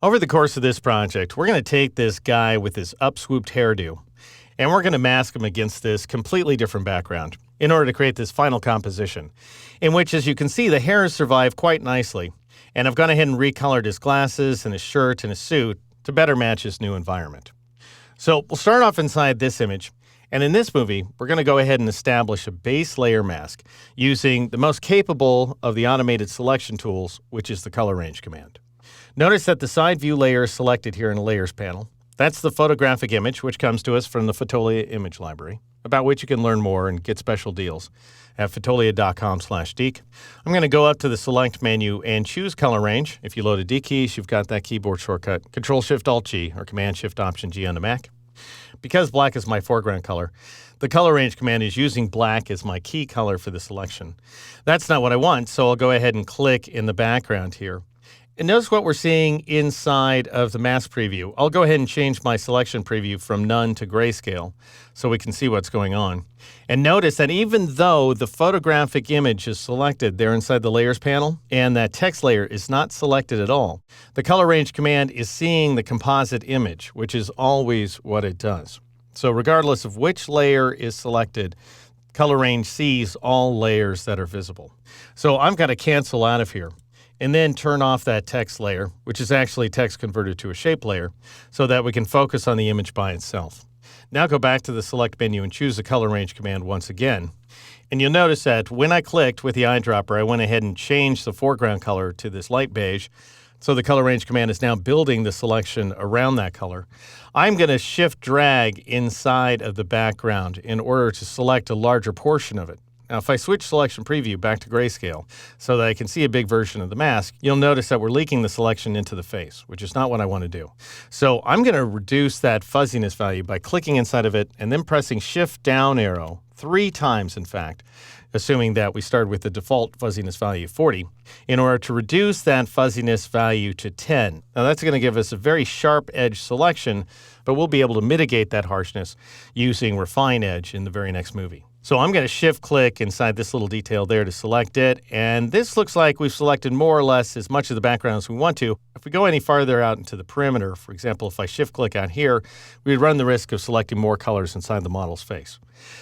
Over the course of this project, we're going to take this guy with this up-swooped hairdo, and we're going to mask him against this completely different background in order to create this final composition, in which, as you can see, the hair has survived quite nicely, and I've gone ahead and recolored his glasses and his shirt and his suit to better match his new environment. So we'll start off inside this image, and in this movie, we're going to go ahead and establish a base layer mask using the most capable of the automated selection tools, which is the color range command. Notice that the side view layer is selected here in the Layers panel. That's the photographic image, which comes to us from the Fotolia image library, about which you can learn more and get special deals at fotolia.com/deek. I'm going to go up to the Select menu and choose Color Range. If you loaded D keys, you've got that keyboard shortcut, Control-Shift-Alt-G or Command-Shift-Option-G on the Mac. Because black is my foreground color, the Color Range command is using black as my key color for the selection. That's not what I want, so I'll go ahead and click in the background here. And notice what we're seeing inside of the mask preview. I'll go ahead and change my selection preview from none to grayscale so we can see what's going on. And notice that even though the photographic image is selected there inside the Layers panel and that text layer is not selected at all, the Color Range command is seeing the composite image, which is always what it does. So regardless of which layer is selected, Color Range sees all layers that are visible. So I'm going to cancel out of here and then turn off that text layer, which is actually text converted to a shape layer, so that we can focus on the image by itself. Now go back to the Select menu and choose the Color Range command once again. And you'll notice that when I clicked with the eyedropper, I went ahead and changed the foreground color to this light beige. So the Color Range command is now building the selection around that color. I'm going to shift drag inside of the background in order to select a larger portion of it. Now, if I switch selection preview back to grayscale so that I can see a big version of the mask, you'll notice that we're leaking the selection into the face, which is not what I want to do. So I'm going to reduce that fuzziness value by clicking inside of it and then pressing Shift down arrow 3 times, in fact, assuming that we start with the default fuzziness value of 40, in order to reduce that fuzziness value to 10. Now, that's going to give us a very sharp edge selection, but we'll be able to mitigate that harshness using Refine Edge in the very next movie. So I'm going to shift-click inside this little detail there to select it, and this looks like we've selected more or less as much of the background as we want to. If we go any farther out into the perimeter, for example, if I shift-click out here, we'd run the risk of selecting more colors inside the model's face.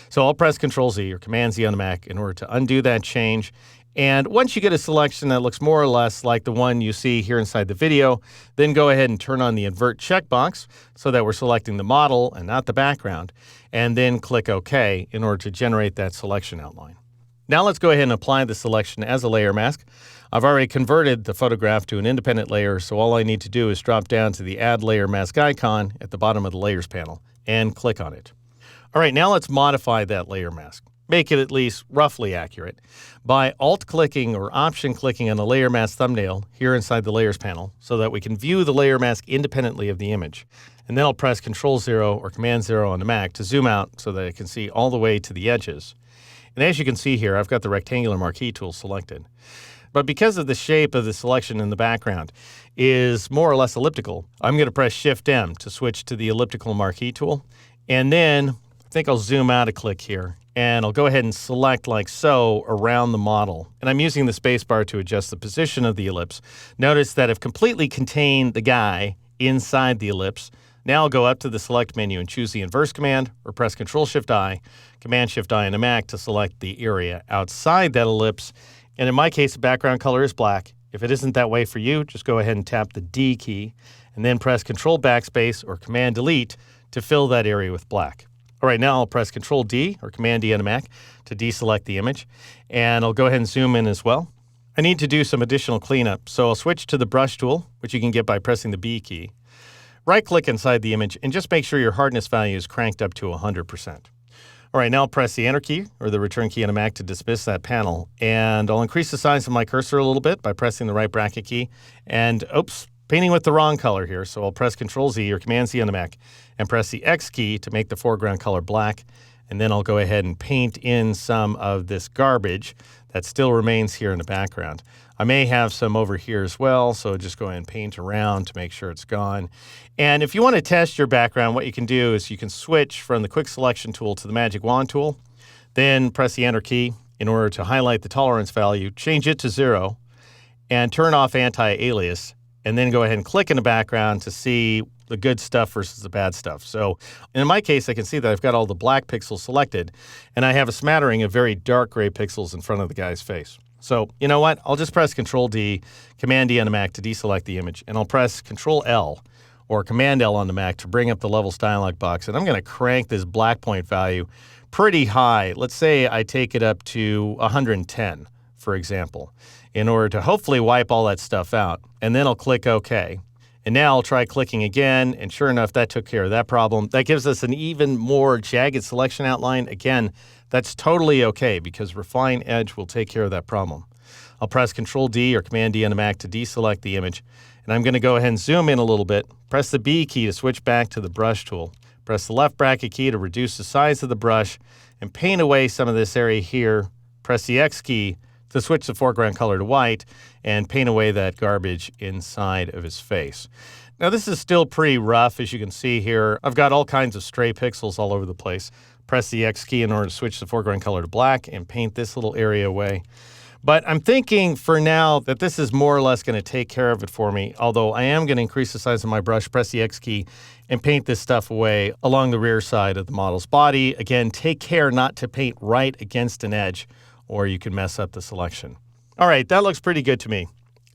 So I'll press Control-Z or Command-Z on the Mac in order to undo that change. And once you get a selection that looks more or less like the one you see here inside the video, then go ahead and turn on the Invert checkbox so that we're selecting the model and not the background, and then click OK in order to generate that selection outline. Now let's go ahead and apply the selection as a layer mask. I've already converted the photograph to an independent layer, so all I need to do is drop down to the Add Layer Mask icon at the bottom of the Layers panel and click on it. All right, now let's modify that layer mask. Make it at least roughly accurate by Alt-clicking or Option-clicking on the layer mask thumbnail here inside the Layers panel so that we can view the layer mask independently of the image. And then I'll press Control-0 or Command-0 on the Mac to zoom out so that I can see all the way to the edges. And as you can see here, I've got the rectangular marquee tool selected. But because of the shape of the selection in the background is more or less elliptical, I'm going to press Shift-M to switch to the elliptical marquee tool. And then I think I'll zoom out a click here. And I'll go ahead and select like so around the model. And I'm using the spacebar to adjust the position of the ellipse. Notice that I've completely contained the guy inside the ellipse. Now I'll go up to the Select menu and choose the Inverse command or press Control-Shift-I, Command-Shift-I on the Mac to select the area outside that ellipse. And in my case, the background color is black. If it isn't that way for you, just go ahead and tap the D key and then press Control-Backspace or Command-Delete to fill that area with black. All right, now I'll press Control-D or Command-D on the Mac to deselect the image, and I'll go ahead and zoom in as well. I need to do some additional cleanup, so I'll switch to the Brush tool, which you can get by pressing the B key. Right-click inside the image and just make sure your hardness value is cranked up to 100%. All right, now I'll press the Enter key or the Return key on the Mac to dismiss that panel, and I'll increase the size of my cursor a little bit by pressing the right bracket key, and oops, painting with the wrong color here, so I'll press Control-Z or Command-Z on the Mac and press the X key to make the foreground color black, and then I'll go ahead and paint in some of this garbage that still remains here in the background. I may have some over here as well, so just go ahead and paint around to make sure it's gone. And if you want to test your background, what you can do is you can switch from the Quick Selection tool to the Magic Wand tool, then press the Enter key in order to highlight the tolerance value, change it to 0, and turn off anti-alias, and then go ahead and click in the background to see the good stuff versus the bad stuff. So in my case, I can see that I've got all the black pixels selected, and I have a smattering of very dark gray pixels in front of the guy's face. So you know what? I'll just press Control-D, Command-D on the Mac to deselect the image, and I'll press Control-L or Command-L on the Mac to bring up the levels dialog box, and I'm going to crank this black point value pretty high. Let's say I take it up to 110, for example, in order to hopefully wipe all that stuff out. And then I'll click OK. And now I'll try clicking again, and sure enough, that took care of that problem. That gives us an even more jagged selection outline. Again, that's totally okay because Refine Edge will take care of that problem. I'll press Control-D or Command-D on the Mac to deselect the image, and I'm going to go ahead and zoom in a little bit. Press the B key to switch back to the brush tool. Press the left bracket key to reduce the size of the brush and paint away some of this area here. Press the X key to switch the foreground color to white and paint away that garbage inside of his face. Now this is still pretty rough, as you can see here. I've got all kinds of stray pixels all over the place. Press the X key in order to switch the foreground color to black and paint this little area away. But I'm thinking for now that this is more or less going to take care of it for me, although I am going to increase the size of my brush, press the X key, and paint this stuff away along the rear side of the model's body. Again, take care not to paint right against an edge, or you can mess up the selection. All right, that looks pretty good to me.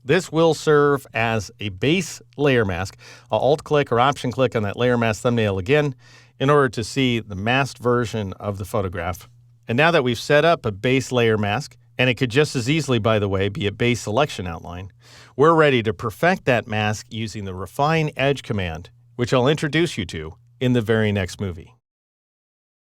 This will serve as a base layer mask. I'll Alt-click or Option-click on that layer mask thumbnail again in order to see the masked version of the photograph. And now that we've set up a base layer mask, and it could just as easily, by the way, be a base selection outline, we're ready to perfect that mask using the Refine Edge command, which I'll introduce you to in the very next movie.